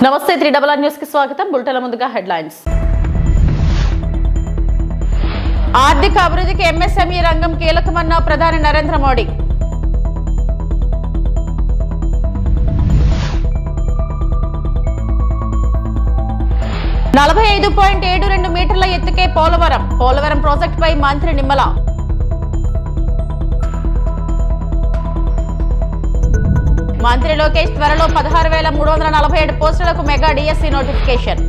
నమస్తే 3RR news కి స్వాగతం. బులెటిన్ల ముందుగా హెడ్లైన్స్. ఆర్థిక అభివృద్ధికి ఎంఎస్ఎంఈ రంగం కీలకమన్న ప్రధాని నరేంద్ర మోడీ. $45.72 మీటర్ల ఎత్తుకే పోలవరం ప్రాజెక్టుపై మంత్రి నిమ్మల. మంత్రి లోకేష్ త్వరలో 16,347 పోస్టులకు మెగా డిఎస్సి నోటిఫికేషన్.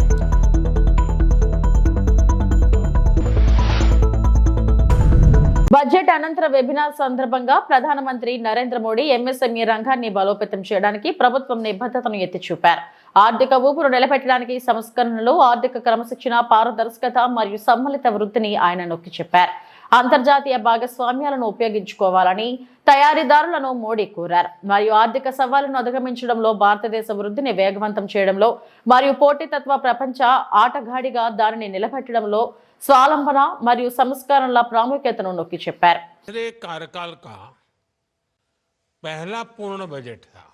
బడ్జెట్ అనంతర వెబినార్ సందర్భంగా ప్రధానమంత్రి నరేంద్ర మోడీ ఎంఎస్ఎంఈ రంగాన్ని బలోపేతం చేయడానికి ప్రభుత్వం నిబద్ధతను ఎత్తి చూపారు. ఆర్థిక ఊపును నిలబెట్టడానికి సంస్కరణలు, ఆర్థిక క్రమశిక్షణ, పారదర్శకత మరియు సమ్మిళిత వృద్ధిని ఆయన నొక్కి చెప్పారు. అంతర్జాతీయ భాగస్వామ్యాలను ఉపయోగించుకోవాలని తయారీదారులను మోడీ కోరారు. మరియు ఆర్థిక సవాళ్లను అధిగమించడంలో, భారతదేశ వృద్ధిని వేగవంతం చేయడంలో మరియు పోటీతత్వ ప్రపంచ ఆటగాడిగా దానిని నిలబెట్టడంలో స్వావలంబన మరియు సంస్కరణల ప్రాముఖ్యతను నొక్కి చెప్పారు. कार्यकाल का पहला पूर्ण बजट था.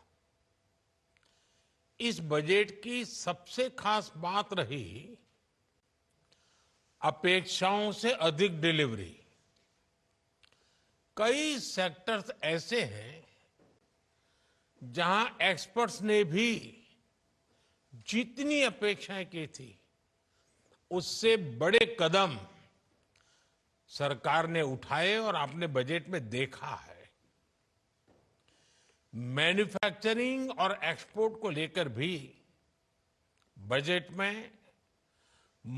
इस बजट की सबसे खास बात रही अपेक्षाओं से अधिक डिलीवरी. कई सेक्टर्स ऐसे हैं जहां एक्सपर्ट्स ने भी जितनी अपेक्षाएं की थी उससे बड़े कदम सरकार ने उठाए और आपने बजट में देखा है. मैन्युफैक्चरिंग और एक्सपोर्ट को लेकर भी बजट में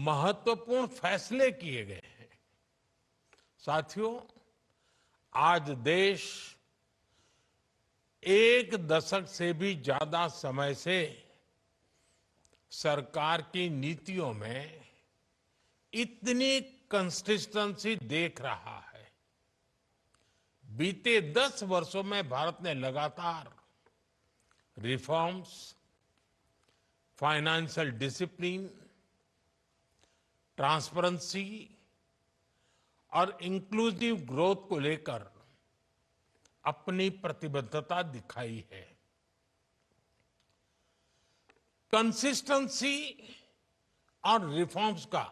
महत्वपूर्ण फैसले किए गए हैं. साथियों, आज देश एक दशक से भी ज्यादा समय से सरकार की नीतियों में इतनी कंसिस्टेंसी देख रहा है. बीते 10 वर्षों में भारत ने लगातार रिफॉर्म्स, फाइनेंशियल डिसिप्लिन, ट्रांसपेरेंसी और इंक्लूसिव ग्रोथ को लेकर अपनी प्रतिबद्धता दिखाई है. कंसिस्टेंसी और रिफॉर्म्स का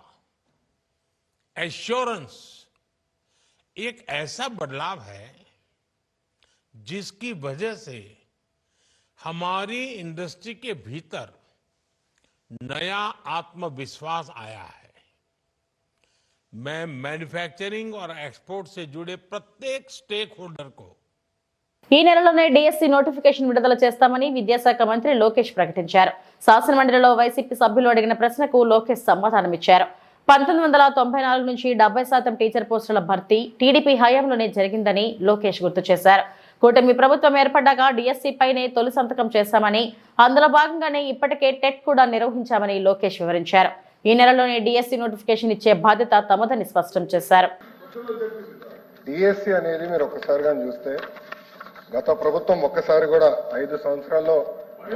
एश्योरेंस एक ऐसा बदलाव है जिसकी वजह से हमारी इंडस्ट्री के भीतर नया आत्मविश्वास आया है. मैं मैन्युफैक्चरिंग और एक्सपोर्ट से जुड़े प्रत्येक स्टेक होल्डर को ఈ నెలలోనే డిఎస్సి నోటిఫికేషన్ విడుదల చేస్తామని విద్యాశాఖ మంత్రి లోకేష్ ప్రకటించారు. శాసనమండలిలో వైసీపీ సభ్యులు అడిగిన ప్రశ్నకు లోకేష్ సమాధానమిచ్చారు. 1994 నుంచి 70% టీచర్ పోస్టుల భర్తీ టీడీపీ హయాంలోనే జరిగిందని లోకేష్ గుర్తు చేశారు. కూటమి ప్రభుత్వం ఏర్పడ్డాక డిఎస్సి పైనే తొలి సంతకం చేశామని, అందులో భాగంగానే ఇప్పటికే టెట్ కూడా నిర్వహించామని లోకేష్ వివరించారు. ఈ నెలలోనే డిఎస్సి నోటిఫికేషన్ ఇచ్చే బాధ్యత తమదని స్పష్టం చేశారు. డిఎస్సి అనేది మీరు ఒక్కసారిగా చూస్తే గత ప్రభుత్వం ఒక్కసారి కూడా 5 సంవత్సరాల్లో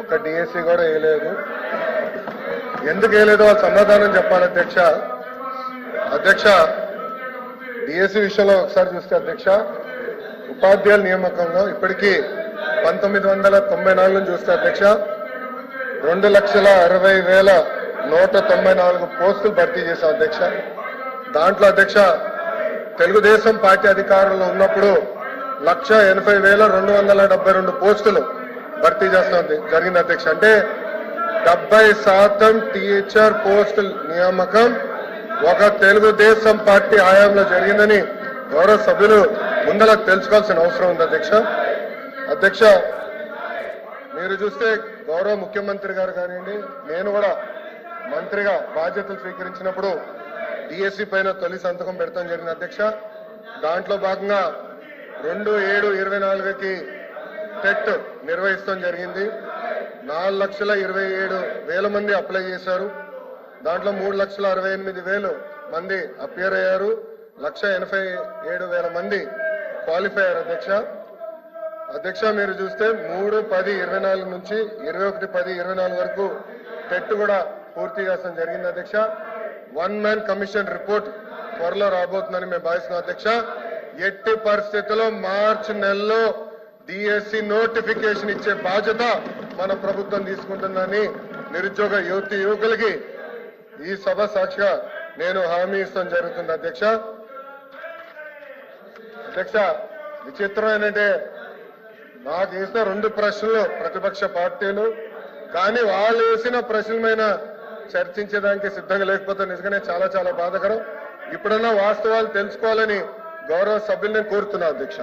ఒక్క డిఎస్సి కూడా వేయలేదు. ఎందుకు వేయలేదో ఆ సమాధానం చెప్పాలి అధ్యక్ష. డిఎస్సి విషయంలో ఒకసారి చూస్తే అధ్యక్ష, ఉపాధ్యాయుల నియామకంలో ఇప్పటికీ 1994 నుంచి చూస్తే అధ్యక్ష 2,60,194 పోస్టులు భర్తీ చేశాం అధ్యక్ష. దాంట్లో అధ్యక్ష తెలుగుదేశం పార్టీ అధికారంలో ఉన్నప్పుడు 1,80,272 పోస్టులు భర్తీ చేస్తాం జరిగింది అధ్యక్ష. అంటే 70% టీచర్ పోస్టుల నియామకం ఒక తెలుగుదేశం పార్టీ హయాంలో జరిగిందని గౌరవ సభ్యులు ముందర తెలుసుకోవాల్సిన అవసరం ఉంది అధ్యక్ష. మీరు చూస్తే గౌరవ ముఖ్యమంత్రి గారు కానివ్వండి, నేను కూడా మంత్రిగా బాధ్యతలు స్వీకరించినప్పుడు డిఎస్సి పైన తొలి సంతకం పెడతాం జరిగింది అధ్యక్ష. దాంట్లో భాగంగా 2/7/24కి టెట్ నిర్వహిస్తాం జరిగింది. 4,27,000 మంది అప్లై చేశారు. దాంట్లో 3,68,000 మంది అపియర్ అయ్యారు. 1,87,000 మంది క్వాలిఫై అయ్యారు అధ్యక్ష. మీరు చూస్తే 3/10/24 నుంచి 21/10/24 వరకు టెట్ కూడా పూర్తి చేస్తాం జరిగింది అధ్యక్ష. 1 మ్యాన్ కమిషన్ రిపోర్ట్ త్వరలో రాబోతుందని మేము భావిస్తున్నాం అధ్యక్ష. ఎట్టి పరిస్థితుల్లో మార్చి నెలలో డిఎస్సి నోటిఫికేషన్ ఇచ్చే బాధ్యత మన ప్రభుత్వం తీసుకుంటుందని నిరుద్యోగ యువకులకి ఈ సభ సాక్షిగా నేను హామీ ఇస్తాం జరుగుతుంది అధ్యక్ష. విచిత్రం ఏంటంటే నాకు వేసిన 2 ప్రశ్నలు ప్రతిపక్ష పార్టీలు, కానీ వాళ్ళు వేసిన ప్రశ్నల మీద చర్చించడానికి సిద్ధంగా లేకపోతే నిజంగానే చాలా చాలా బాధాకరం. ఇప్పుడన్నా వాస్తవాలు తెలుసుకోవాలని గౌరవ సభ్యుల్ని కోరుతున్నా అధ్యక్ష.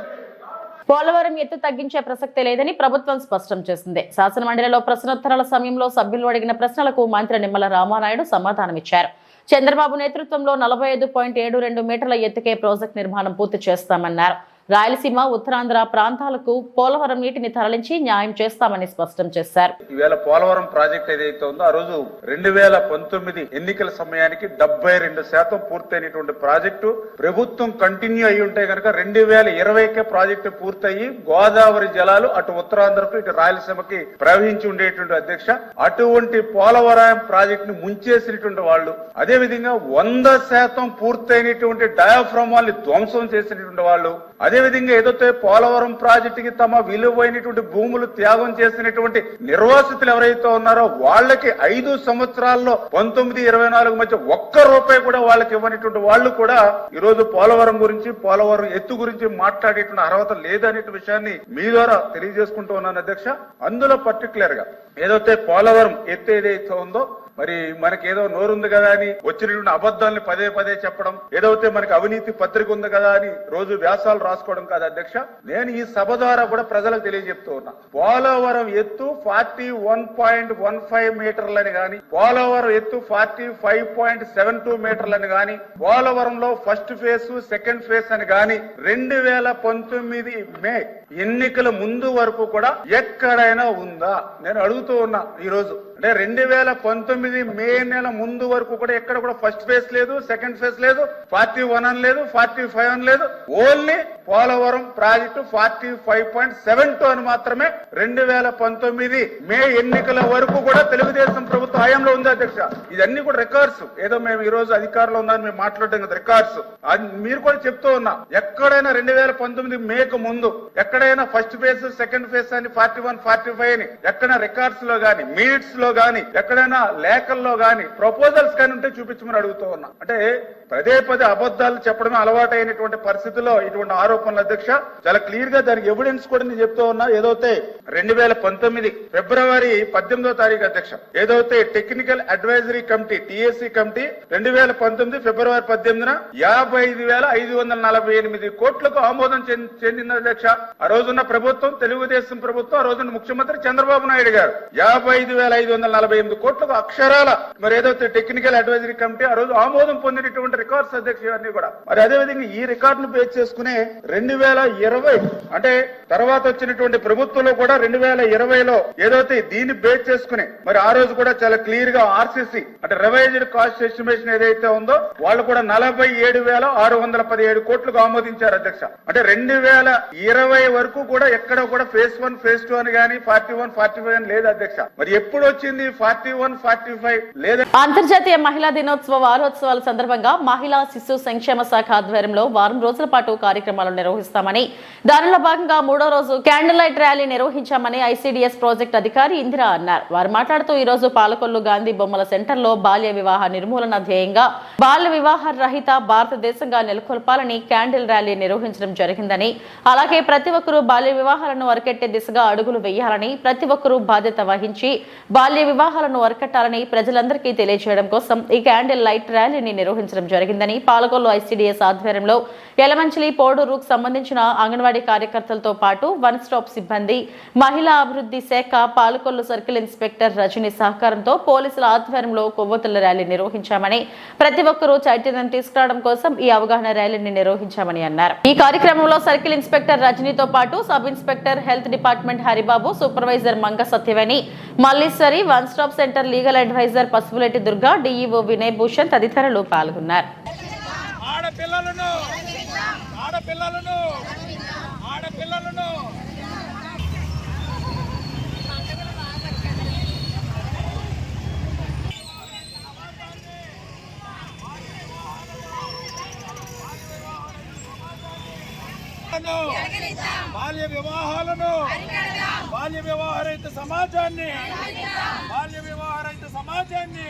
పోలవరం ఎత్తు తగ్గించే ప్రసక్తే లేదని ప్రభుత్వం స్పష్టం చేసింది. శాసనమండలిలో ప్రశ్నోత్తరాల సమయంలో సభ్యులు అడిగిన ప్రశ్నలకు మంత్రి నిమ్మల రామానాయుడు సమాధానమిచ్చారు. చంద్రబాబు నేతృత్వంలో 45.72 మీటర్ల ఎత్తుకే ప్రాజెక్టు నిర్మాణం పూర్తి చేస్తామన్నారు. రాయలసీమ, ఉత్తరాంధ్ర ప్రాంతాలకు పోలవరం నీటిని తరలించి న్యాయం చేస్తామని స్పష్టం చేశారు. ఈవేళ పోలవరం ప్రాజెక్ట్ ఏదైతే ఉందో ఆ రోజు 2019 ఎన్నికల సమయానికి 72% పూర్తయినటువంటి ప్రాజెక్టు ప్రభుత్వం కంటిన్యూ అయి ఉంటే కనుక 2020కే ప్రాజెక్టు పూర్తయి గోదావరి జలాలు అటు ఉత్తరాంధ్రకు ఇటు రాయలసీమకి ప్రవహించి ఉండేటువంటి అధ్యక్ష. అటువంటి పోలవరం ప్రాజెక్ట్ ను ముంచేసినటువంటి వాళ్ళు, అదే విధంగా 100% పూర్తయినటువంటి డయాఫ్రామ్ వాళ్ళని ధ్వంసం చేసినటువంటి వాళ్ళు, అదే విధంగా ఏదైతే పోలవరం ప్రాజెక్టుకి తమ విలువైనటువంటి భూములు త్యాగం చేసినటువంటి నిర్వాసితులు ఎవరైతే ఉన్నారో వాళ్ళకి 5 సంవత్సరాల్లో 19-24 మధ్య ₹1 కూడా వాళ్ళకి ఇవ్వనటువంటి వాళ్ళు కూడా ఈ రోజు పోలవరం గురించి, పోలవరం ఎత్తు గురించి మాట్లాడేటువంటి అర్హత లేదనే విషయాన్ని మీ ద్వారా తెలియజేసుకుంటూ ఉన్నాను అధ్యక్ష. అందులో పర్టికులర్ గా ఏదైతే పోలవరం ఎత్తు ఏదైతే ఉందో మరి మనకి ఏదో నోరుంది కదా అని వచ్చినటువంటి అబద్ధాలని పదే చెప్పడం, ఏదైతే మనకి అవినీతి పత్రిక ఉంది కదా అని రోజు వ్యాసాలు రాసుకోవడం కాదు అధ్యక్ష. నేను ఈ సభ ద్వారా కూడా ప్రజలకు తెలియజెప్తూ ఉన్నా, పోలవరం ఎత్తు 41.15 మీటర్లని గాని, పోలవరం ఎత్తు 45.72 మీటర్లని గాని, పోలవరంలో ఫస్ట్ ఫేజ్ సెకండ్ ఫేజ్ అని గాని 2019 మే ఎన్నికల ముందు వరకు కూడా ఎక్కడైనా ఉందా నేను అడుగుతూ ఉన్నా. ఈ రోజు అంటే 2019 మే నెల ముందు వరకు కూడా ఎక్కడ కూడా ఫస్ట్ ఫేజ్ లేదు, సెకండ్ ఫేజ్ లేదు, 41 అని లేదు, 45 అని లేదు. ఓన్లీ పోలవరం ప్రాజెక్టు 45.72 అని మాత్రమే 2019 మే ఎన్నికల వరకు కూడా తెలుగుదేశం ప్రభుత్వ హయాంలో ఉంది అధ్యక్ష. ఇదన్నీ కూడా రికార్డ్స్. ఏదో మేము ఈ రోజు అధికారంలో ఉన్నారని మేము మాట్లాడడం కదా, రికార్డ్స్. మీరు కూడా చెప్తూ ఉన్నా, ఎక్కడైనా 2019 మేకు ముందు ఎక్కడైనా ఫస్ట్ ఫేజ్ సెకండ్ ఫేజ్ అని 41, 45 అని ఎక్కడ రికార్డ్స్ లో గానీ, మినిట్స్ లో గానీ, ఎక్కడైనా లేఖల్లో గానీ, ప్రపోజల్స్ కానీ ఉంటే చూపించమని అడుగుతూ ఉన్నా. అంటే పదే అబద్ధాలు చెప్పడమే అలవాటు అయినటువంటి పరిస్థితుల్లో ఇటువంటి ఆరోపణలు అధ్యక్ష. చాలా క్లియర్ గా దానికి ఎవిడెన్స్ కూడా నేను చెప్తూ ఉన్నా. ఏదైతే 2019 ఫిబ్రవరి 18వ తారీఖు అధ్యక్ష, ఏదైతే technical advisory committee TAC committee 2019 ఫిబ్రవరి 18న 55,548 కోట్లకు ఆమోదం చెందింది అధ్యక్ష. ఆ రోజున్న ప్రభుత్వం, తెలుగుదేశం ప్రభుత్వం, ఆ రోజున్న ముఖ్యమంత్రి చంద్రబాబు నాయుడు గారు 55,548 కోట్లకు అక్షరాల మరి ఏదైతే టెక్నికల్ అడ్వైజరీ కమిటీ ఆ రోజు ఆమోదం పొందినటువంటి రికార్డ్స్ అధ్యక్ష ఇవన్నీ కూడా. మరి అదేవిధంగా ఈ రికార్డును బేస్ చేసుకునే 2020 అంటే తర్వాత వచ్చినటువంటి ప్రభుత్వంలో కూడా 2020లో ఏదైతే దీన్ని బేస్ చేసుకుని మరి ఆ రోజు కూడా చాలా క్లియర్ గా RCC అంటే రివైజ్డ్ కాస్ట్ ఎస్టిమేషన్ ఏదైతే ఉందో వాళ్ళు కూడా 47,617 కోట్లకు ఆమోదించారు అధ్యక్ష. అంటే 2020 వరకు కూడా ఎక్కడ కూడా ఫేజ్ 1, ఫేజ్ 2 అని గానీ 41, 45 అని లేదు అధ్యక్ష. మరి ఎప్పుడు వచ్చింది 41, 45 లేదా? అంతర్జాతీయ మహిళా దినోత్సవ వారోత్సవాల సందర్భంగా మహిళా శిశు సంక్షేమ శాఖ ఆధ్వర్యంలో వారం రోజుల పాటు కార్యక్రమాలు నిర్వహిస్తామని, దానిలో భాగంగా 3వ రోజు క్యాండిల్ లైట్ ర్యాలీ నిర్వహించామని ICDS ప్రాజెక్ట్ అధికారి ఇందిరా అన్నారు. వారు మాట్లాడుతూ ఈ రోజు పాలకొల్లు గాంధీ బొమ్మల సెంటర్ లో బాల్య వివాహ నిర్మూలన ధ్యేయంగా బాల్య వివాహ రహిత భారతదేశంగా నెలకొల్పాలని క్యాండిల్ ర్యాలీ నిర్వహించడం జరిగిందని, అలాగే ప్రతి ఒక్కరూ బాల్య వివాహాలను అరికట్టే దిశగా అడుగులు వేయాలని, ప్రతి ఒక్కరూ బాధ్యత వహించి బాల్య వివాహాలను అరికట్టాలని ప్రజలందరికీ తెలియజేయడం కోసం ఈ క్యాండిల్ లైట్ ర్యాలీని నిర్వహించడం జరిగిందని, పాలకొల్లు ICDS ఆధ్వర్యంలో యలమంచిలి, పోడూరుకు సంబంధించిన అంగన్వాడీ కార్యకర్తలతో పాటు వన్ స్టాప్ సిబ్బంది, మహిళా అభివృద్ధి శాఖ, పాలకొల్లు సర్కిల్ ఇన్స్పెక్టర్ రజని సహకారంతో పోలీసుల ఆధ్వర్యంలో కొవ్వొత్తుల ర్యాలీ నిర్వహించామని, ప్రతి ఒక్కరూ చైతన్యం తీసుకురావడం కోసం ఈ అవగాహన ర్యాలీని నిర్వహించామని అన్నారు. ఈ కార్యక్రమంలో సర్కిల్ ఇన్స్పెక్టర్ రజనీతో పాటు sub inspector health department Haribabu, supervisor Manga Satyaveni, Malleswari, one stop centre legal adviser Pasupuletti Durga, DEO Vinay Bhushan తదితరులు పాల్గొన్నారు. బాల్య వివాహాలను, బాల్య వివాహ రహిత సమాజాన్ని, బాల్య వివాహ రహిత సమాజాన్ని,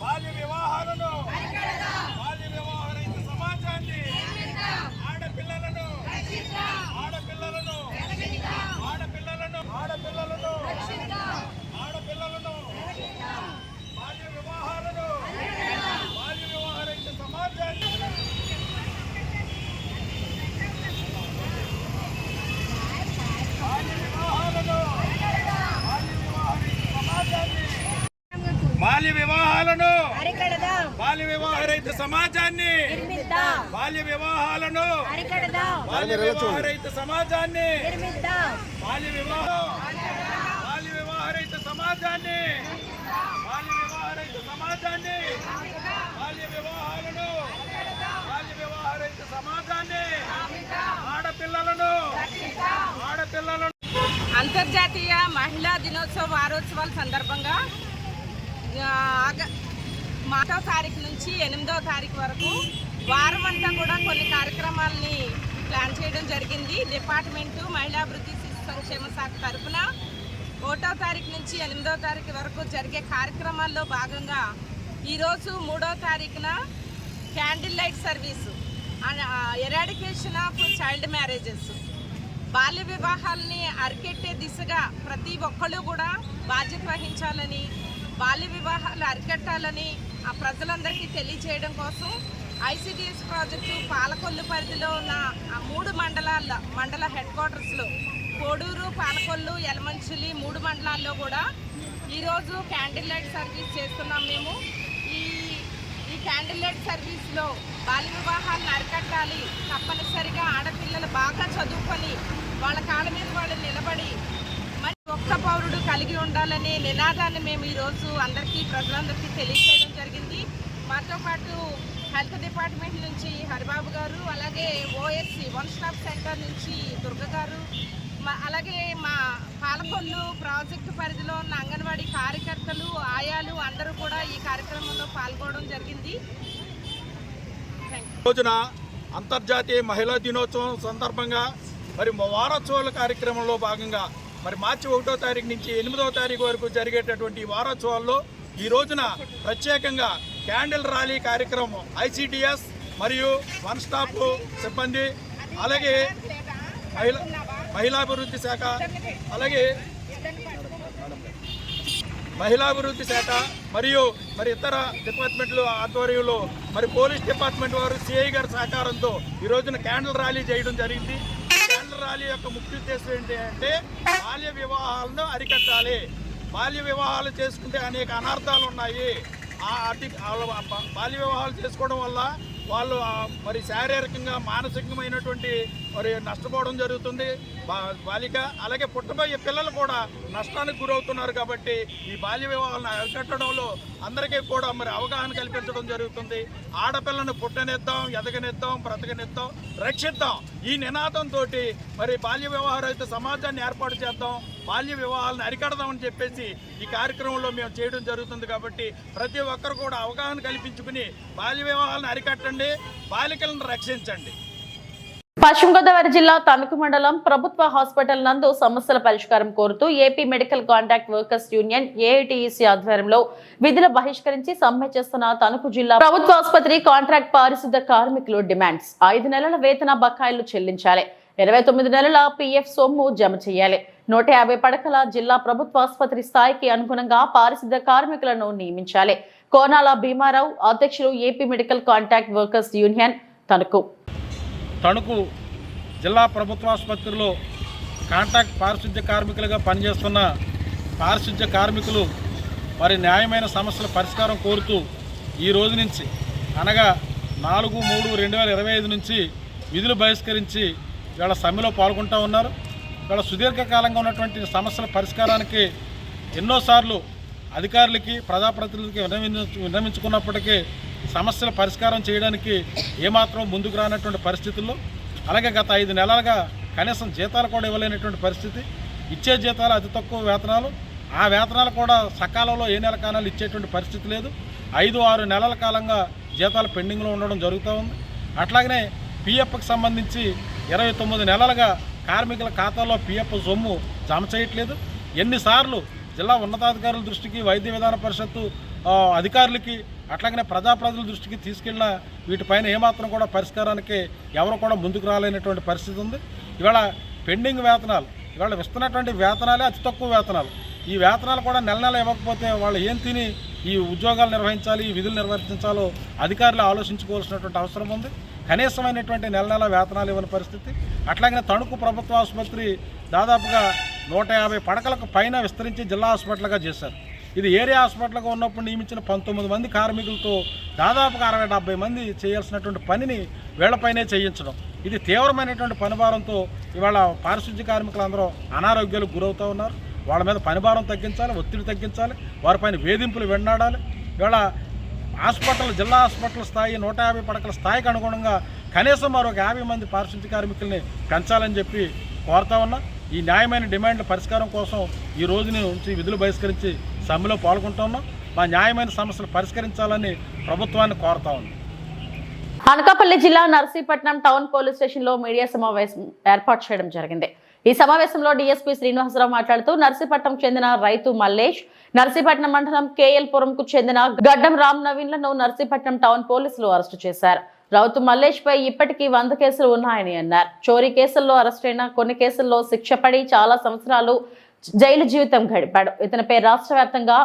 బాల్య వివాహాలను, బాల్య వివాహ రహిత సమాజాన్ని, ఆడపిల్లలను ఆడపిల్లలను ఆడపిల్లలను ఆడపిల్లలను ఆడపిల్లలను బాల్య వివాహాలను, బాల్య వివాహ రహిత సమాజాన్ని, బాల్య వివాహాలను, బాల్య వివాహాలను, బాల్య వివాహ రహిత సమాజాన్ని, బాల్య వివాహాలను, బాల్య వివాహ రహిత సమాజాన్ని, బాల్య వివాహ రహిత సమాజాన్ని, బాల్య వివాహ రహిత సమాజాన్ని, బాల్య వివాహాలను, బాల్య వివాహ రహిత సమాజాన్ని, ఆడపిల్లలను ఆడపిల్లలను. అంతర్జాతీయ మహిళా దినోత్సవ వారోత్సవాల సందర్భంగా 1వ తారీఖు నుంచి 8వ తారీఖు వరకు వారం అంతా కూడా కొన్ని కార్యక్రమాలని ప్లాన్ చేయడం జరిగింది. డిపార్ట్మెంటు మహిళాభివృద్ధి శిశు సంక్షేమ శాఖ తరఫున 1వ తారీఖు నుంచి 8వ తారీఖు వరకు జరిగే కార్యక్రమాల్లో భాగంగా ఈరోజు 3వ తారీఖున candle light service, eradication of child marriages, బాల్య వివాహాలని అరికెట్టే దిశగా ప్రతి ఒక్కళ్ళు కూడా బాధ్యత వహించాలని, బాల్య వివాహాలు అరికట్టాలని ఆ ప్రజలందరికీ తెలియచేయడం కోసం ఐసిడిఎస్ ప్రాజెక్టు పాలకొల్లు పరిధిలో ఉన్న ఆ 3 మండల హెడ్ క్వార్టర్స్లో కోడూరు, పాలకొల్లు, యలమంచిలి 3 మండలాల్లో కూడా ఈరోజు క్యాండిల్ లైట్ సర్వీస్ చేస్తున్నాం మేము. ఈ క్యాండిల్ లైట్ సర్వీస్లో బాల్య వివాహాలను అరికట్టాలి, తప్పనిసరిగా ఆడపిల్లలు బాగా చదువుకొని వాళ్ళ కాళ్ళ మీద వాళ్ళు నిలబడి మరి ఒక్క పౌరుడు కలిగి ఉండాలనే నినాదాన్ని మేము ఈరోజు ప్రజలందరికీ తెలియజేయడం జరిగింది. మాతో పాటు హెల్త్ డిపార్ట్మెంట్ నుంచి హరిబాబు గారు, అలాగే ఓఎస్సి వన్ స్టాప్ సెంటర్ నుంచి దుర్గ గారు, అలాగే మా పాలకొల్లు ప్రాజెక్టు పరిధిలో ఉన్న అంగన్వాడీ కార్యకర్తలు, ఆయాలు అందరూ కూడా ఈ కార్యక్రమంలో పాల్గొనడం జరిగింది. రోజున అంతర్జాతీయ మహిళా దినోత్సవం సందర్భంగా మరి వారోత్సవాల కార్యక్రమంలో భాగంగా మరి మార్చి 1వ తారీఖు నుంచి 8వ తారీఖు వరకు జరిగేటటువంటి వారోత్సవాల్లో ఈ రోజున ప్రత్యేకంగా క్యాండిల్ ర్యాలీ కార్యక్రమం ఐసిడిఎస్ మరియు వన్ స్టాప్ సిబ్బంది, అలాగే మహిళాభివృద్ధి శాఖ, అలాగే మహిళాభివృద్ధి శాఖ మరియు ఇతర డిపార్ట్మెంట్ల ఆధ్వర్యంలో పోలీస్ డిపార్ట్మెంట్ వారు సిఐ గారి సహకారంతో ఈ రోజున క్యాండిల్ ర్యాలీ చేయడం జరిగింది. క్యాండిల్ ర్యాలీ యొక్క ముఖ్య ఉద్దేశం ఏంటి అంటే బాల్య వివాహాలను అరికట్టాలి. బాల్య వివాహాలు చేసుకుంటే అనేక అనర్థాలు ఉన్నాయి. బాల్య వివాహాలు చేసుకోవడం వల్ల వాళ్ళు శారీరకంగా మానసికమైనటువంటి నష్టపోవడం జరుగుతుంది బాలిక, అలాగే పుట్టబోయే పిల్లలు కూడా నష్టానికి గురవుతున్నారు. కాబట్టి ఈ బాల్య వివాహాలను అరికట్టడంలో అందరికీ కూడా అవగాహన కల్పించడం జరుగుతుంది. ఆడపిల్లను పుట్టనిద్దాం, ఎదగనిద్దాం, బ్రతకనిద్దాం, రక్షిద్దాం ఈ నినాదంతో బాల్య వివాహ రహిత సమాజాన్ని ఏర్పాటు చేద్దాం, బాల్య వివాహాలను అరికడదామని చెప్పేసి ఈ కార్యక్రమంలో మేము చేయడం జరుగుతుంది. కాబట్టి ప్రతి ఒక్కరు కూడా అవగాహన కల్పించుకుని బాల్య వివాహాలను అరికట్టండి, బాలికలను రక్షించండి. పశ్చిమ గోదావరి జిల్లా తణుకు మండలం ప్రభుత్వ హాస్పిటల్ నందు సమస్యల పరిష్కారం కోరుతూ AP medical contract workers union AITUC ఆధ్వర్యంలో విధులు బహిష్కరించి సమ్మె చేస్తున్న తణుకు జిల్లా ప్రభుత్వ ఆసుపత్రి కాంట్రాక్ట్ పారిశుద్ధ కార్మికులు డిమాండ్స్ 5 నెలల వేతన బకాయిలు చెల్లించాలి, 29 నెలల పిఎఫ్ సొమ్ము జమ చేయాలి, 150 పడకల జిల్లా ప్రభుత్వ ఆసుపత్రి స్థాయికి అనుగుణంగా పారిశుద్ధ కార్మికులను నియమించాలి. కోనాల భీమారావు, అధ్యక్షులు AP medical contract workers union Tanuku జిల్లా ప్రభుత్వ ఆసుపత్రిలో కాంట్రాక్ట్ పారిశుద్ధ్య కార్మికులుగా పనిచేస్తున్న పారిశుద్ధ్య కార్మికులు న్యాయమైన సమస్యల పరిష్కారం కోరుతూ ఈ రోజు నుంచి అనగా 4/3/2025 నుంచి విధులు బహిష్కరించి వీళ్ళ సమ్మెలో పాల్గొంటూ ఉన్నారు. వీళ్ళ సుదీర్ఘకాలంగా ఉన్నటువంటి సమస్యల పరిష్కారానికి ఎన్నోసార్లు అధికారులకి, ప్రజాప్రతినిధులకి విన్నవించుకున్నప్పటికీ సమస్యల పరిష్కారం చేయడానికి ఏమాత్రం ముందుకు రానటువంటి పరిస్థితుల్లో, అలాగే గత 5 నెలలుగా కనీసం జీతాలు కూడా ఇవ్వలేనటువంటి పరిస్థితి, ఇచ్చే జీతాలు అతి తక్కువ వేతనాలు, ఆ వేతనాలు కూడా సకాలంలో ఏ నెల కాలాలు ఇచ్చేటువంటి పరిస్థితి లేదు. 5-6 నెలల కాలంగా జీతాలు పెండింగ్లో ఉండడం జరుగుతూ ఉంది. అట్లాగనే పిఎఫ్కి సంబంధించి 29 నెలలుగా కార్మికుల ఖాతాలో పిఎఫ్ సొమ్ము జమ చేయట్లేదు. ఎన్నిసార్లు జిల్లా ఉన్నతాధికారుల దృష్టికి, వైద్య విధాన పరిషత్తు అధికారులకి, అట్లాగనే ప్రజల దృష్టికి తీసుకెళ్ళిన వీటిపైన ఏమాత్రం కూడా పరిష్కారానికి ఎవరు కూడా ముందుకు రాలేనటువంటి పరిస్థితి ఉంది. ఇవాళ పెండింగ్ వేతనాలు, ఇవాళ ఇస్తున్నటువంటి వేతనాలే అతి తక్కువ వేతనాలు. ఈ వేతనాలు కూడా నెల నెల ఇవ్వకపోతే వాళ్ళు ఏం తిని ఈ ఉద్యోగాలు నిర్వహించాలి, ఈ విధులు నిర్వర్తించాలో అధికారులు ఆలోచించుకోవాల్సినటువంటి అవసరం ఉంది. కనీసమైనటువంటి నెల నెల వేతనాలు ఇవ్వని పరిస్థితి. అట్లాగనే తణుకు ప్రభుత్వ ఆసుపత్రి దాదాపుగా 150 పడకలకు పైన విస్తరించి జిల్లా హాస్పిటల్గా చేశారు. ఇది ఏరియా హాస్పిటల్గా ఉన్నప్పుడు నియమించిన 19 మంది కార్మికులతో దాదాపుగా 60-70 మంది చేయాల్సినటువంటి పనిని వీళ్లపైనే చేయించడం, ఇది తీవ్రమైనటువంటి పనిభారంతో ఇవాళ పారిశుద్ధ్య కార్మికులందరూ అనారోగ్యాలకు గురవుతూ ఉన్నారు. వాళ్ళ మీద పనిభారం తగ్గించాలి, ఒత్తిడి తగ్గించాలి, వారిపైన వేధింపులు వెన్నాడాలి. ఇవాళ జిల్లా హాస్పిటల్ స్థాయి 150 పడకల స్థాయికి అనుగుణంగా కనీసం మరొక 50 మంది పారిశుద్ధ్య కార్మికుల్ని పెంచాలని చెప్పి కోరుతా ఉన్నా. ఈ న్యాయమైన డిమాండ్ల పరిష్కారం కోసం ఈ రోజు నుంచి విధులు బహిష్కరించి సమ్మెలో పాల్గొంటున్నాం. మా న్యాయమైన సమస్యలు పరిష్కరించాలని ప్రభుత్వాన్ని కోరుతా ఉన్నాం. అనకాపల్లి జిల్లా నర్సీపట్నం టౌన్ పోలీస్ స్టేషన్ లో మీడియా సమావేశం ఏర్పాటు చేయడం జరిగింది. ఈ సమావేశంలో డీఎస్పీ శ్రీనివాసరావు మాట్లాడుతూ నర్సీపట్నం చెందిన రైతు మల్లేష్, నర్సీపట్నం మండలం కేఎల్పురంకు చెందిన గడ్డం రామ్ నవీన్లను నర్సీపట్నం టౌన్ పోలీసులు అరెస్టు చేశారు. రౌతు మల్లేష్ పై ఇప్పటికీ 100 కేసులు ఉన్నాయని అన్నారు. చోరీ కేసుల్లో అరెస్టైన కొన్ని కేసుల్లో శిక్ష పడి చాలా సంవత్సరాలు జైలు జీవితం గడిపాడు. ఇతనిపై రాష్ట్ర వ్యాప్తంగా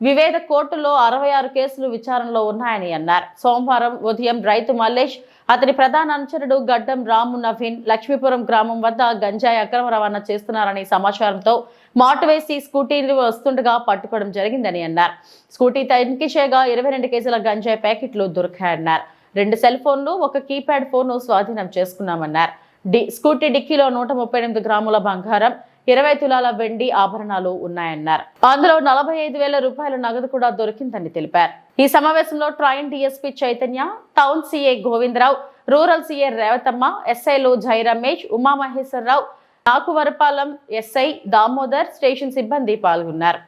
వివిధ కోర్టుల్లో 66 కేసులు విచారణలో ఉన్నాయని అన్నారు. సోమవారం ఉదయం రైతు మల్లేష్, అతని ప్రధాన అనుచరుడు గడ్డం రాము నవీన్ లక్ష్మీపురం గ్రామం వద్ద గంజాయి అక్రమ రవాణా చేస్తున్నారని సమాచారంతో మాటు వేసి స్కూటీలు వస్తుండగా పట్టుకోవడం జరిగిందని అన్నారు. స్కూటీ తనిఖీ చేయగా 22 కేజీల గంజాయి ప్యాకెట్లు దొరికాయన్నారు. 2 సెల్ ఫోన్లు, 1 కీప్యాడ్ ఫోన్ స్వాధీనం చేసుకున్నామన్నారు. స్కూటీ డిక్కీలో 138 గ్రాముల బంగారం, 20 తులాల వెండి ఆభరణాలు ఉన్నాయన్నారు. అందులో 45,000 రూపాయల నగదు కూడా దొరికిందని తెలిపారు. ఈ సమావేశంలో train DSP Chaitanya, town CA Govindarao, rural CA Revathamma, ఎస్ఐలు జై రమేష్, ఉమామహేశ్వరరావు, నాకువరపాలెం ఎస్ఐ దామోదర్, స్టేషన్ సిబ్బంది పాల్గొన్నారు.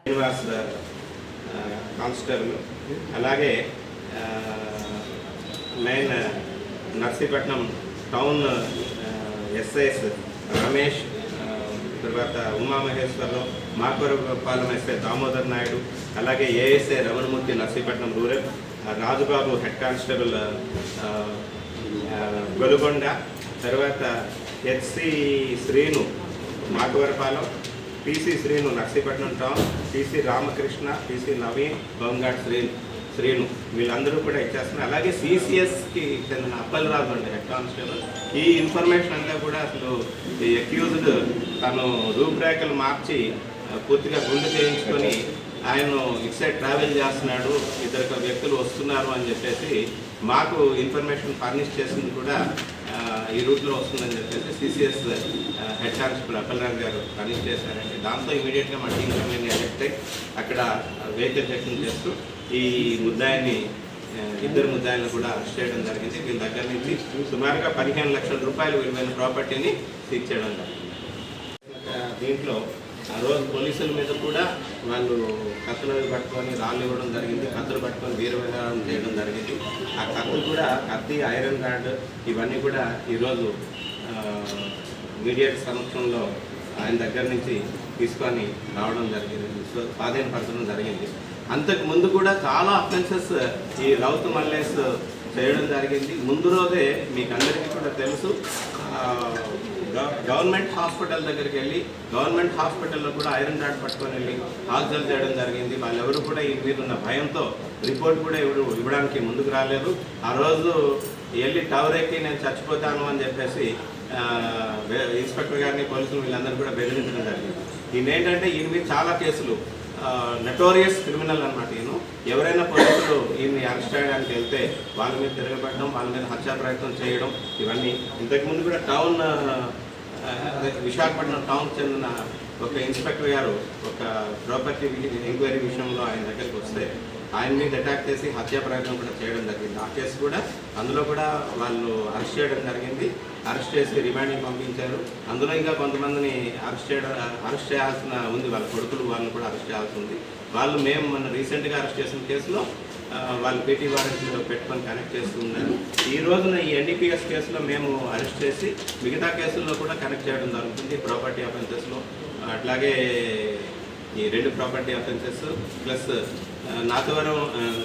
అలాగే main Narsipatnam town SIs Ramesh, తర్వాత ఉమామహేశ్వరరావు, మాకువరపాలెం ఎస్ఐ దామోదర్ నాయుడు, అలాగే ASI Ramanamurthy Narsipatnam rural, Rajubabu head constable Golugonda, తర్వాత HC Srinu Makavarapalem, PC Srinu Narsipatnam town, PC Ramakrishna, PC Naveen, home guard Srinu వీళ్ళందరూ కూడా ఇచ్చేస్తున్నారు. అలాగే సిసిఎస్కి చెందిన అప్పలరాజు అంటే హెడ్ కానిస్టేబుల్. ఈ ఇన్ఫర్మేషన్ అంతా కూడా అసలు ఈ అక్యూజ్డ్ తను రూపురేఖలు మార్చి పూర్తిగా గుండె చేయించుకొని ఆయన ఇటు సైడ్ ట్రావెల్ చేస్తున్నాడు, 2 వ్యక్తులు వస్తున్నారు అని చెప్పేసి మాకు ఇన్ఫర్మేషన్ ఫర్నిష్ చేసింది కూడా ఈ రూట్లో వస్తుందని చెప్పేసి సిసిఎస్ హెడ్ కానిస్టేబుల్ అప్పలరాజు గారు ఫర్నిష్ చేశారండి. దాంతో ఇమీడియట్గా మా టీం కమిటీ ఎలెక్ట్ అయ్యి అక్కడ వెహికల్ చెకింగ్ చేస్తూ ఈ ముద్దాయిని 2 ముద్దాయిలను కూడా అరెస్ట్ చేయడం జరిగింది. వీళ్ళ దగ్గర నుంచి సుమారుగా 15 లక్షల రూపాయలు విలువైన ప్రాపర్టీని సీజ్ చేయడం జరిగింది. దీంట్లో ఆ రోజు పోలీసుల మీద కూడా వాళ్ళు కత్తులు పట్టుకొని రాళ్ళు ఇవ్వడం జరిగింది, కత్తులు పట్టుకొని వీరవిహారం చేయడం జరిగింది. ఆ కత్తులు కూడా కత్తి, ఐరన్ రాడ్ ఇవన్నీ కూడా ఈరోజు మీడియా సమక్షంలో ఆయన దగ్గర నుంచి తీసుకొని రావడం జరిగింది, స్వాధీనపరచడం జరిగింది. అంతకు ముందు కూడా చాలా అఫెన్సెస్ ఈ రౌతు మల్లేష్ చేయడం జరిగింది. ముందు రోజే మీకు అందరికీ కూడా తెలుసు, గవర్నమెంట్ హాస్పిటల్ దగ్గరికి వెళ్ళి గవర్నమెంట్ హాస్పిటల్లో కూడా ఐరన్ రాడ్ పట్టుకొని వెళ్ళి హాస్టల్ చేయడం జరిగింది. వాళ్ళెవరు కూడా ఈ మీద ఉన్న భయంతో రిపోర్ట్ కూడా ఇవ్వడానికి ముందుకు రాలేదు. ఆ రోజు వెళ్ళి టవర్ ఎక్కి నేను చచ్చిపోతాను అని చెప్పేసి ఇన్స్పెక్టర్ గారిని, పోలీసులు వీళ్ళందరూ కూడా బెదిరించడం జరిగింది. ఈయన ఏంటంటే ఈయన మీద చాలా కేసులు, నటోరియస్ క్రిమినల్ అన్నమాట. ఈయన ఎవరైనా పోలీసులు ఈయన్ని అరెస్ట్ చేయడానికి వెళ్తే వాళ్ళ మీద తిరగబడడం, వాళ్ళ మీద హత్యా ప్రయత్నం చేయడం ఇవన్నీ. ఇంతకుముందు కూడా టౌన్ విశాఖపట్నం టౌన్ చెందిన ఒక ఇన్స్పెక్టర్ గారు ఒక ప్రాపర్టీ ఎంక్వైరీ విషయంలో ఆయన దగ్గరికి వస్తే ఆయన మీద అటాక్ చేసి హత్యా ప్రయత్నం కూడా చేయడం జరిగింది. ఆ కేసు కూడా అందులో కూడా వాళ్ళు అరెస్ట్ చేయడం జరిగింది. అరెస్ట్ చేసి రిమాండింగ్ పంపించారు. అందులో ఇంకా కొంతమందిని అరెస్ట్ చేయాల్సిన ఉంది, వాళ్ళ కొడుకులు వాళ్ళని కూడా అరెస్ట్ చేయాల్సి ఉంది. వాళ్ళు మేము మన రీసెంట్గా అరెస్ట్ చేసిన కేసులో వాళ్ళు పీటీ వారెంట్లో పెట్టుకొని కనెక్ట్ చేస్తూ ఉన్నారు. ఈ రోజున ఈ ఎన్డీపీఎస్ కేసులో మేము అరెస్ట్ చేసి మిగతా కేసుల్లో కూడా కనెక్ట్ చేయడం జరుగుతుంది, ప్రాపర్టీ అఫెన్సెస్లో. అట్లాగే ఈ 2 property offences plus Nathavaram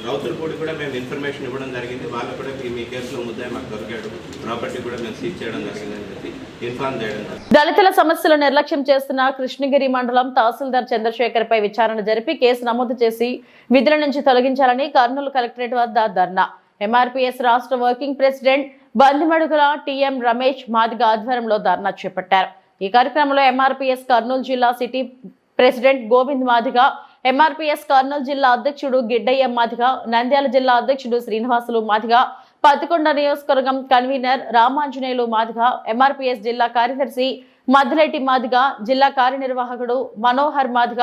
Rowthulapudi కూడా మేము ఇన్ఫర్మేషన్ ఇవ్వడం జరిగింది. వాళ్ళు కూడా మీ కేసులో ముద్దాయి మాకు దొరికాడు, ప్రాపర్టీ కూడా మేము సీజ్ చేయడం జరిగిందని చెప్పి ఇన్ఫార్మ్ చేయడం జరిగింది. దళితుల సమస్యలు నిర్లక్ష్యం చేస్తున్న కృష్ణగిరి మండలం తహసీల్దార్ చంద్రశేఖర్ పై విచారణ జరిపి కేసు నమోదు చేసి విధుల నుంచి తొలగించాలని కర్నూలు కలెక్టరేట్ వద్ద ధర్నా. ఎంఆర్పీఎస్ రాష్ట్ర working president Bandimadugula TM Ramesh Madiga ఆధ్వర్యంలో ధర్నా చేపట్టారు. ఈ కార్యక్రమంలో ఎంఆర్పీఎస్ కర్నూలు జిల్లా city president Govind Madiga, MRPS Kurnool జిల్లా అధ్యక్షుడు గిడ్డయ్య మాదిగ, నంద్యాల జిల్లా అధ్యక్షుడు శ్రీనివాసులు మాదిగ, పత్తికొండ నియోజకవర్గం కన్వీనర్ రామాంజనేయులు మాదిగ, ఎంఆర్పీఎస్ జిల్లా కార్యదర్శి మద్దిరెడ్డి మాదిగ, జిల్లా కార్యనిర్వాహకుడు మనోహర్ మాదిగ,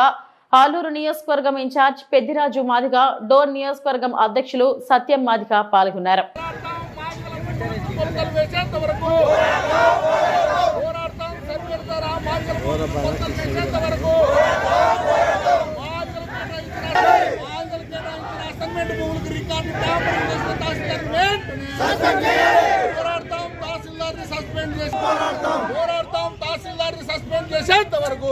ఆలూరు నియోజకవర్గం ఇన్ఛార్జ్ పెద్దిరాజు మాదిగ, డోర్ నియోజకవర్గం అధ్యక్షులు సత్యం మాదిగ పాల్గొన్నారు. సస్పెండ్ చేసేంత వరకు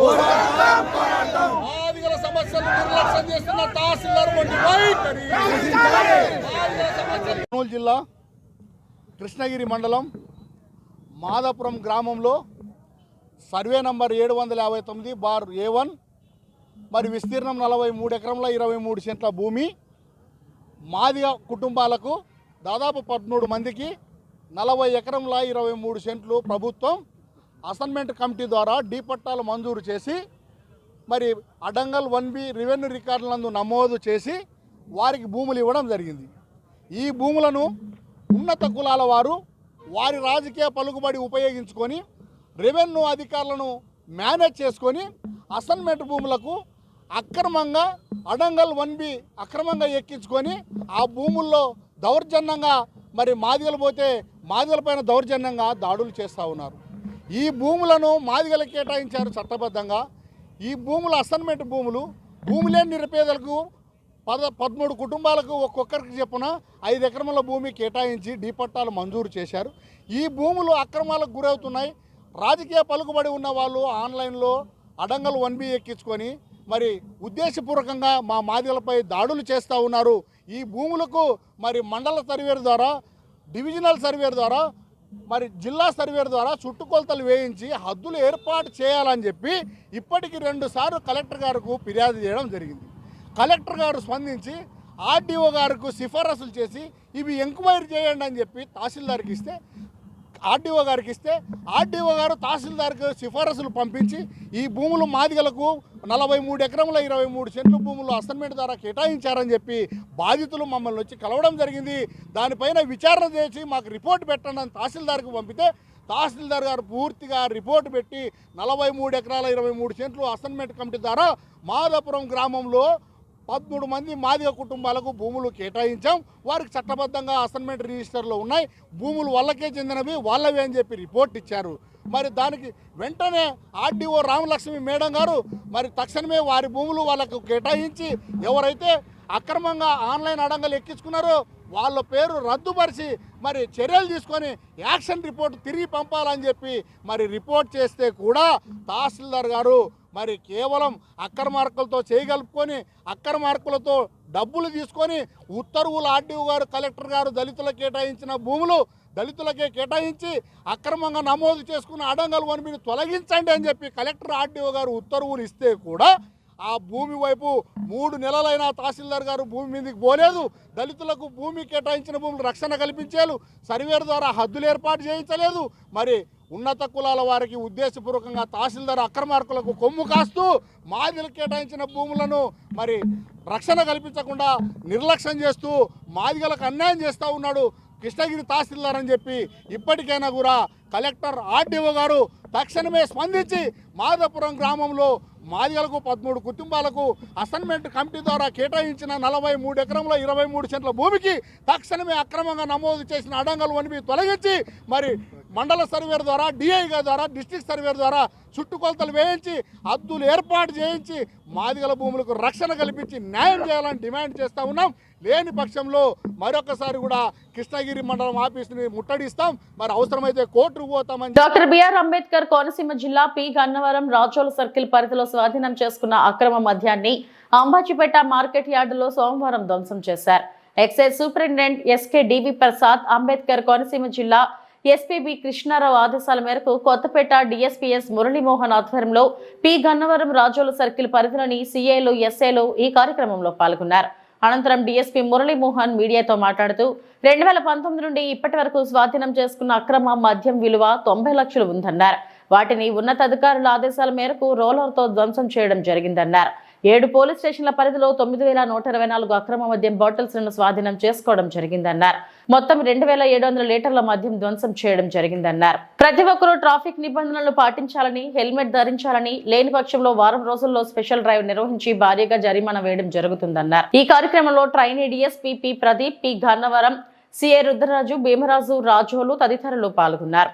మాదిగల సమస్యలు నిర్లక్ష్యం చేస్తున్న తహసీల్దార్ వంటి వైఖరి. కర్నూలు జిల్లా కృష్ణగిరి మండలం మాదాపురం గ్రామంలో సర్వే నంబర్ 759/A1 మరి విస్తీర్ణం 43 ఎకరంల 23 సెంట్ల భూమి మాదిగ కుటుంబాలకు దాదాపు 13 మందికి 40 ఎకరంల 23 సెంట్లు ప్రభుత్వం అసైన్మెంట్ కమిటీ ద్వారా డీ పట్టాలు మంజూరు చేసి మరి అడంగల్ 1B రెవెన్యూ రికార్డులందు నమోదు చేసి వారికి భూములు ఇవ్వడం జరిగింది. ఈ భూములను ఉన్నత కులాల వారు వారి రాజకీయ పలుకుబడి ఉపయోగించుకొని రెవెన్యూ అధికారులను మేనేజ్ చేసుకొని అసైన్మెంట్ భూములకు అక్రమంగా అడంగల్ 1B అక్రమంగా ఎక్కించుకొని ఆ భూముల్లో దౌర్జన్యంగా మరి మాదిగలు పోతే మాదిగలపైన దౌర్జన్యంగా దాడులు చేస్తూ ఉన్నారు. ఈ భూములను మాదిగలకు కేటాయించారు చట్టబద్ధంగా. ఈ భూములు అసైన్మెంట్ భూములేని నిరుపేదలకు 13 కుటుంబాలకు ఒక్కొక్కరికి చెప్పున 5 ఎకరముల భూమి కేటాయించి డీ పట్టాలు మంజూరు చేశారు. ఈ భూములు అక్రమాలకు గురవుతున్నాయి. రాజకీయ పలుకుబడి ఉన్న వాళ్ళు ఆన్లైన్లో అడంగల్ 1B ఎక్కించుకొని మరి ఉద్దేశపూర్వకంగా మా మాదిగలపై దాడులు చేస్తూ ఉన్నారు. ఈ భూములకు మరి మండల సర్వేర్ ద్వారా, డివిజనల్ సర్వేర్ ద్వారా, మరి జిల్లా సర్వేర్ ద్వారా చుట్టుకొలతలు వేయించి హద్దులు ఏర్పాటు చేయాలని చెప్పి ఇప్పటికి 2 సార్లు కలెక్టర్ గారికి ఫిర్యాదు చేయడం జరిగింది. కలెక్టర్ గారు స్పందించి ఆర్డీఓ గారికి సిఫారసులు చేసి ఇవి ఎంక్వైరీ చేయండి అని చెప్పి తహసీల్దార్కి ఇస్తే, ఆర్డీఓ గారికి ఇస్తే ఆర్డీఓ గారు తహసీల్దార్కి సిఫారసులు పంపించి ఈ భూములు మాదిగలకు 43 ఎకరముల 23 సెంట్లు భూములు అసైన్మెంట్ ద్వారా కేటాయించారని చెప్పి బాధితులు మమ్మల్ని వచ్చి కలవడం జరిగింది. దానిపైన విచారణ చేసి మాకు రిపోర్ట్ పెట్టండి అని తహసీల్దార్కి పంపితే తహసీల్దార్ గారు పూర్తిగా రిపోర్టు పెట్టి 43 ఎకరాల 23 సెంట్లు అసైన్మెంట్ కమిటీ ద్వారా మాదాపురం గ్రామంలో 13 మంది మాదిగ కుటుంబాలకు భూములు కేటాయించాం. వారికి చట్టబద్ధంగా అసైన్మెంట్ రిజిస్టర్లో ఉన్నాయి. భూములు వాళ్ళకే చెందినవి, వాళ్ళవే అని చెప్పి రిపోర్ట్ ఇచ్చారు. మరి దానికి వెంటనే ఆర్డీఓ రామలక్ష్మి మేడం గారు మరి తక్షణమే వారి భూములు వాళ్ళకు కేటాయించి ఎవరైతే అక్రమంగా ఆన్లైన్ అడంగలు ఎక్కించుకున్నారో వాళ్ళ పేరు రద్దుపరిచి మరి చర్యలు తీసుకొని యాక్షన్ రిపోర్ట్ తిరిగి పంపాలని చెప్పి మరి రిపోర్ట్ చేస్తే కూడా తహసీల్దార్ గారు మరి కేవలం అక్రమార్కులతో చేయగలుపుకొని అక్రమార్కులతో డబ్బులు తీసుకొని ఉత్తర్వులు ఆర్డీఓ గారు, కలెక్టర్ గారు దళితులకు కేటాయించిన భూములు దళితులకే కేటాయించి అక్రమంగా నమోదు చేసుకున్న అడంగల్ 1Bని తొలగించండి అని చెప్పి కలెక్టర్ ఆర్డీఓ గారు ఉత్తర్వులు ఇస్తే కూడా ఆ భూమి వైపు 3 నెలలైనా తహసీల్దార్ గారు భూమి మీదకి పోలేదు. దళితులకు భూమి కేటాయించిన భూములు రక్షణ కల్పించారు, సర్వేర్ ద్వారా హద్దులు ఏర్పాటు చేయించలేదు. మరి ఉన్నత కులాల వారికి ఉద్దేశపూర్వకంగా తహసీల్దార్ అక్రమార్కులకు కొమ్ము కాస్తూ మాదిగలకు కేటాయించిన భూములను మరి రక్షణ కల్పించకుండా నిర్లక్ష్యం చేస్తూ మాదిగలకు అన్యాయం చేస్తూ ఉన్నాడు కృష్ణగిరి తహసీల్దార్ అని చెప్పి ఇప్పటికైనా కూడా కలెక్టర్ ఆర్డీఓ గారు తక్షణమే స్పందించి మాదాపురం గ్రామంలో మాదిగలకు 13 కుటుంబాలకు అసైన్మెంట్ కమిటీ ద్వారా కేటాయించిన 43 ఎకరంలో 23 సెంట్ల భూమికి తక్షణమే అక్రమంగా నమోదు చేసిన అడంగల్ 1B తొలగించి మరి మండల సర్వేర్ ద్వారా, డిఐ ద్వారా, డిస్ట్రిక్ట్ సర్వేర్ ద్వారా చుట్టుకొలతలు వేయించి హద్దులు ఏర్పాటు చేయించి మాదిగల భూములకు రక్షణ కల్పించి న్యాయం చేయాలని డిమాండ్ చేస్తూ ఉన్నాం. లేని పక్షంలో మరొకసారి కూడా కృష్ణగిరి మండలం ఆఫీసుని ముట్టడిస్తాం. మరి అవసరమైతే కోర్టుకు పోతామని. డాక్టర్ బిఆర్ అంబేద్కర్ కోనసీమ జిల్లా పి గన్నవరం రాజోలు సర్కిల్ పరిధిలో స్వాధీనం చేసుకున్న అక్రమ మద్యాన్ని అంబాజీపేట మార్కెట్ యార్డులో సోమవారం ధ్వంసం చేశారు. ఎక్సైజ్ సూపరింటెండెంట్ ఎస్కే డివి ప్రసాద్, అంబేద్కర్ కోనసీమ జిల్లా ఎస్పీబీ కృష్ణారావు ఆదేశాల మేరకు కొత్తపేట డిఎస్పీఎస్ మురళీమోహన్ ఆధ్వర్యంలో పి గన్నవరం రాజోలు సర్కిల్ పరిధిలోని సీఏలు, ఎస్ఏలు ఈ కార్యక్రమంలో పాల్గొన్నారు. అనంతరం డీఎస్పీ మురళీమోహన్ మీడియాతో మాట్లాడుతూ 2019 నుండి ఇప్పటి వరకు స్వాధీనం చేసుకున్న అక్రమ మద్యం విలువ 90 లక్షలు ఉందన్నారు. వాటిని ఉన్నతాధికారుల ఆదేశాల మేరకు రోలర్తో ధ్వంసం చేయడం జరిగిందన్నారు. 7 పోలీస్ స్టేషన్ల పరిధిలో 9124 అక్రమ మద్యం బాటిల్స్ లను స్వాధీనం చేసుకోవడం జరిగిందన్నారు. మొత్తం 2700 లీటర్ల మద్యం ధ్వంసం చేయడం జరిగిందన్నారు. ప్రతి ఒక్కరూ ట్రాఫిక్ నిబంధనలు పాటించాలని, హెల్మెట్ ధరించాలని, లేని పక్షంలో వారం రోజుల్లో స్పెషల్ డ్రైవ్ నిర్వహించి భారీగా జరిమానా వేయడం జరుగుతుందన్నారు. ఈ కార్యక్రమంలో trainee DSP P Pradeep, P Gannavaram, CI Rudraraju, Bhimaraju, Razole తదితరులు పాల్గొన్నారు.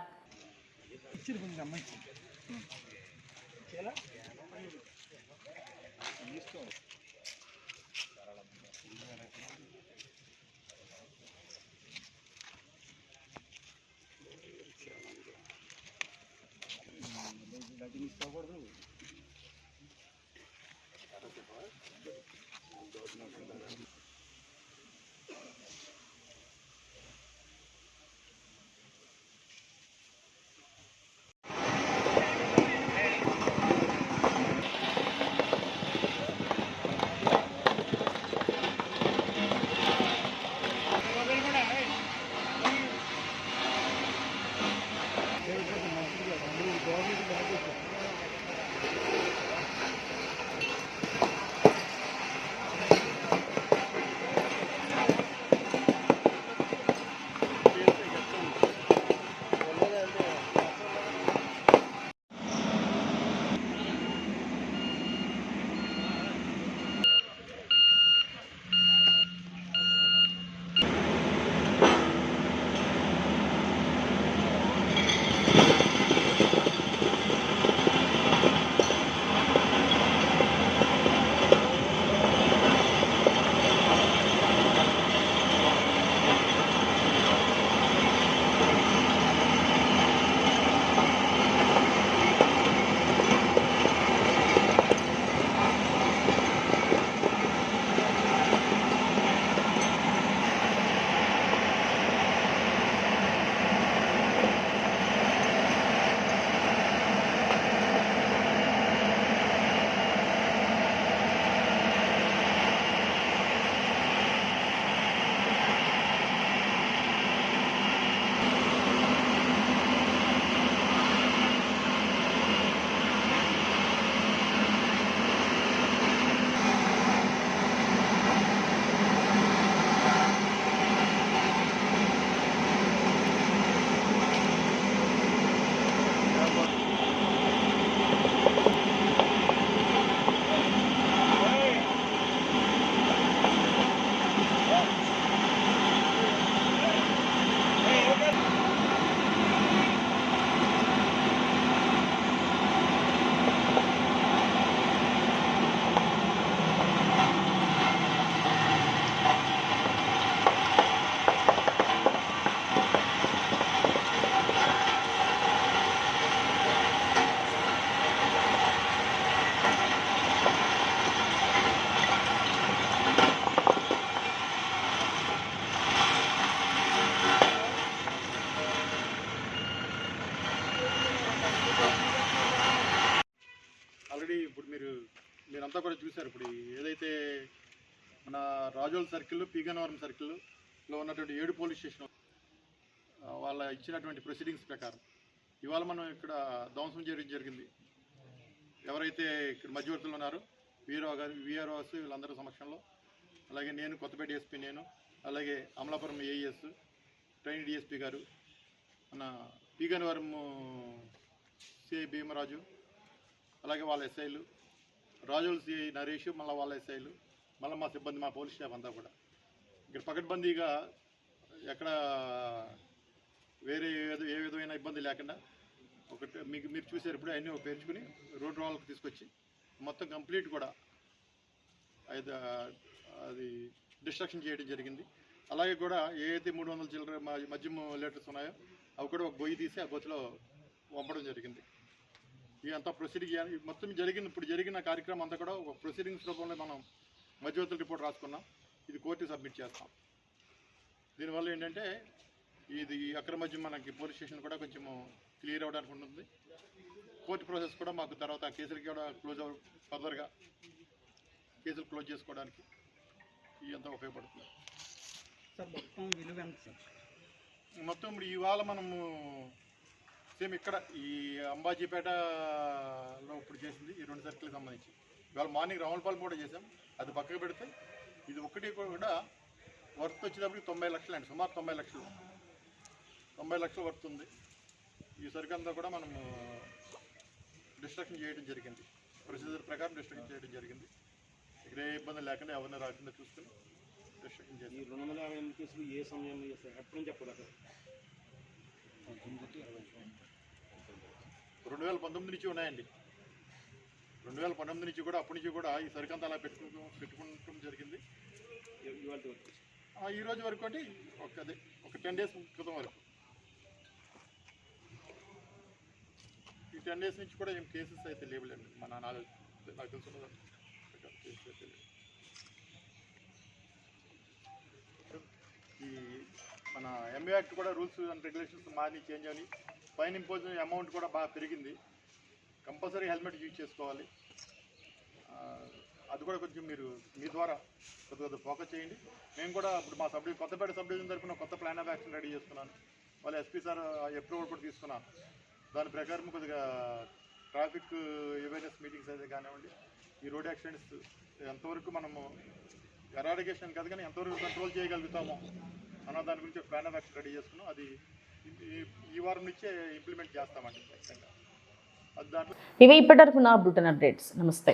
మీరంతా కూడా చూశారు. ఇప్పుడు ఏదైతే మన రాజోల్ సర్కిల్, పీగన్నవరం సర్కిల్లో ఉన్నటువంటి 7 పోలీస్ స్టేషన్ వాళ్ళ ఇచ్చినటువంటి ప్రొసీడింగ్స్ ప్రకారం ఇవాళ మనం ఇక్కడ ధ్వంసం చేయడం జరిగింది. ఎవరైతే ఇక్కడ మధ్యవర్తులు ఉన్నారో వీఆర్ఓస్ వీళ్ళందరూ సమక్షంలో, అలాగే నేను కొత్తపేట డిఎస్పీ, నేను అలాగే అమలాపురం ఏఈఎస్, ట్రైన్ డిఎస్పీ గారు, మన పీగన్నవరం సిఐ భీమరాజు, అలాగే వాళ్ళ ఎస్ఐలు, రాజోల్ సిఐ నరేష్, మళ్ళీ వాళ్ళ ఎస్ఐలు, మళ్ళీ మా సిబ్బంది, మా పోలీస్ స్టాఫ్ అంతా కూడా ఇక్కడ పకడ్బందీగా ఎక్కడ వేరే ఏ విధమైన ఇబ్బంది లేకుండా ఒకటి మీరు చూసారు ఇప్పుడు అన్నీ పేర్చుకుని రోడ్ రోలర్కి తీసుకొచ్చి మొత్తం కంప్లీట్ కూడా అది డిస్ట్రక్షన్ చేయడం జరిగింది. అలాగే కూడా ఏదైతే 300 చిల్లర మద్యం లీటర్స్ ఉన్నాయో అవి కూడా ఒక గొయ్యి తీసి ఆ గొయ్యిలో పంపడం జరిగింది. ఇదంతా ప్రొసీడింగ్ మొత్తం జరిగింది. ఇప్పుడు జరిగిన కార్యక్రమం అంతా కూడా ఒక ప్రొసీడింగ్స్ రూపంలో మనం మధ్యవర్తుల రిపోర్ట్ రాసుకున్నాం. ఇది కోర్టు సబ్మిట్ చేస్తాం. దీనివల్ల ఏంటంటే ఇది అక్రమ మద్యం మనకి పోలీస్ స్టేషన్ కూడా కొంచెం క్లియర్ అవ్వడానికి ఉంటుంది. కోర్టు ప్రాసెస్ కూడా మాకు తర్వాత కేసులకి కూడా ఫర్దర్గా కేసులు క్లోజ్ చేసుకోవడానికి ఇదంతా ఉపయోగపడుతుంది. మొత్తం ఇప్పుడు ఇవాళ మనము సేమ్ ఇక్కడ ఈ అంబాజీపేటలో ఇప్పుడు చేసింది ఈ 2 సర్కిల్కి సంబంధించి ఇవాళ మార్నింగ్ రావులపాలెం కూడా చేసాం. అది పక్కకు పెడితే ఇది ఒకటి కూడా వర్త్ వచ్చేటప్పటికి 90 లక్షలు అండి. సుమారు 90 లక్షలు వర్త్ ఉంది. ఈ సరుకు అంతా కూడా మనము డిస్ట్రక్షన్ చేయడం జరిగింది. ప్రొసీజర్ ప్రకారం డిస్ట్రక్షన్ చేయడం జరిగింది. ఇక్కడ ఏ ఇబ్బంది లేకుండా ఎవరిని రాకుండా చూసుకుని డిస్ట్రక్షన్ చేసి 258 కేసులు ఏ సమయంలో చేస్తారు ఎప్పటి నుంచి చెప్పలేదు? 2019 నుంచి ఉన్నాయండి. 2019 నుంచి కూడా అప్పటి నుంచి కూడా ఈ సరికంతా అలా పెట్టుకుంటూ జరిగింది. ఈ రోజు వరకు అంటే ఒక 10 డేస్ క్రితం వరకు ఈ 10 డేస్ నుంచి కూడా ఏం కేసెస్ అయితే లేవులేండి. నాకు తెలుసున్న కేసెస్ అయితే లేవు. ఈ మన ఎంఏ యాక్ట్ కూడా రూల్స్ అండ్ రెగ్యులేషన్స్ మారి చేంజ్ అని ఫైన్ ఇంపోజ్ అమౌంట్ కూడా బాగా పెరిగింది. కంపల్సరీ హెల్మెట్ యూజ్ చేసుకోవాలి. అది కూడా కొంచెం మీరు మీ ద్వారా కొద్దిగా ఫోకస్ చేయండి. మేము కూడా ఇప్పుడు మా కొత్తపేట సబ్ డివిజన్ తరఫున కొత్త ప్లాన్ ఆఫ్ యాక్షన్ రెడీ చేసుకున్నాను. వాళ్ళ ఎస్పీ సార్ అప్రూవల్ కూడా తీసుకున్నాను. దాని ప్రకారం కొద్దిగా ట్రాఫిక్ అవేర్నెస్ మీటింగ్స్ అయితే కానివ్వండి, ఈ రోడ్ యాక్సిడెంట్స్ ఎంతవరకు మనము ఎరాడికేషన్ కాదు కానీ ఎంతవరకు కంట్రోల్ చేయగలుగుతామో అన్న దాని గురించి ప్లాన్ ఆఫ్ యాక్షన్ రెడీ చేసుకున్నాం. అది ఈ వారం నుంచే ఇంప్లిమెంట్ చేస్తామండి ఖచ్చితంగా. అది దాంట్లో ఇవి ఇప్పటివరకు నా బులెటిన్ అప్డేట్స్. నమస్తే.